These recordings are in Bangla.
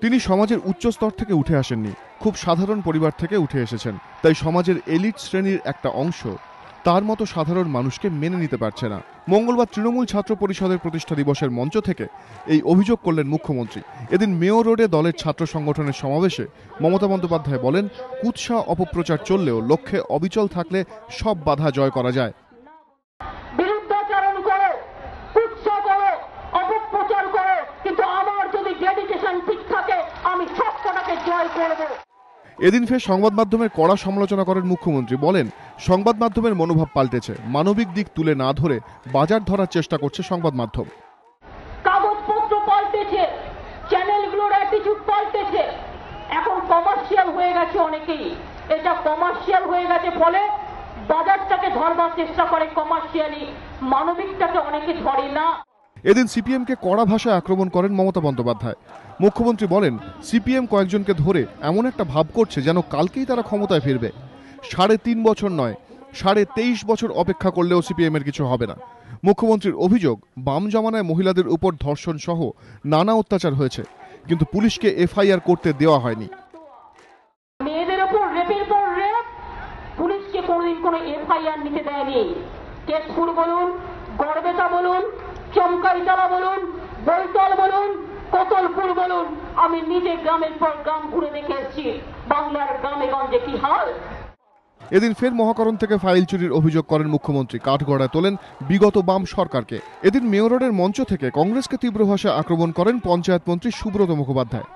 তিনি সমাজের উচ্চ স্তর থেকে উঠে আসেননি, খুব সাধারণ পরিবার থেকে উঠে এসেছেন। তাই সমাজের এলিট শ্রেণীর একটা অংশ তার মতো সাধারণ মানুষকে মেনে নিতে পারছে না। মঙ্গলবার তৃণমূল ছাত্র পরিষদের প্রতিষ্ঠা দিবসের মঞ্চ থেকে এই অভিযোগ করলেন মুখ্যমন্ত্রী। এদিন মেয়ো রোডে দলের ছাত্র সংগঠনের সমাবেশে মমতা বন্দ্যোপাধ্যায় বলেন, কুৎসা অপপ্রচার চললেও লক্ষ্যে অবিচল থাকলে সব বাধা জয় করা যায়। বিরুদ্ধাচরণ করো, কুৎসা করো, অপপ্রচার করো, কিন্তু আমার যদি ডেডিকেশন ঠিক থাকে আমি সবকটাকে জয় করব। এদিন ফের সংবাদ মাধ্যমের কড়া সমালোচনা করেন মুখ্যমন্ত্রী। বলেন, সংবাদ মাধ্যমের মনোভাব পাল্টেছে, মানবিক দিক তুলে না ধরে বাজার ধরার চেষ্টা করছে সংবাদ মাধ্যম। কাগজপত্র পাল্টেছে, চ্যানেলগুলোর অ্যাটিটিউড পাল্টেছে, এখন কমার্শিয়াল হয়ে গেছে অনেকেই। এটা কমার্শিয়াল হয়ে গেছে ফলে বাজারটাকে ধরবার চেষ্টা করে কমার্শিয়ালি, মানবিকটাকে অনেকে ধরে না। এদিন সিপিএমকে কড়া ভাষায় আক্রমণ করেন মমতা বন্দ্যোপাধ্যায়। মুখ্যমন্ত্রী বলেন, সিপিএম কয়েকজনকে ধরে এমন একটা ভাব করছে যেন কালকেই তারা ক্ষমতায় ফিরবে। 3.5 বছর নয়, 23.5 বছর অপেক্ষা করলেও সিপিএম এর কিছু হবে না। মুখ্যমন্ত্রীর অভিযোগ, বাম জমানায় মহিলাদের উপর ধর্ষণ সহ নানা অত্যাচার হয়েছে, কিন্তু পুলিশকে এফআইআর করতে দেওয়া হয়নি। মেয়েদের উপর রেপের পর রেপ, পুলিশকে কোনোদিন কোনো এফআইআর নিতে দেয়নি। কেশপুর বলুন, গড়বেতা বলুন, চমকাইতলা বলুন, বৈতল বলুন, কোতলপুর বলুন, আমি নিজে গ্রামের পর গ্রাম ঘুরে দেখে এসেছি বাংলার গ্রামে গঞ্জে কি হাল। এদিন ফের মহাকরণ থেকে ফাইল চুরির অভিযোগ করেন মুখ্যমন্ত্রী, কাঠগড়ায় তোলেন বিগত বাম সরকারকে। এদিন মেয়ো রোডের মঞ্চ থেকে কংগ্রেসকে তীব্র ভাষায় আক্রমণ করেন পঞ্চায়েত মন্ত্রী সুব্রত মুখোপাধ্যায়।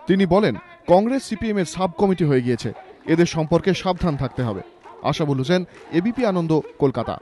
তিনি বলেন, কংগ্রেস সিপিএম এর সাব কমিটি হয়ে গিয়েছে, এদের সম্পর্কে সাবধান থাকতে হবে। আশাবুল হোসেন, এবিপি আনন্দ, কলকাতা।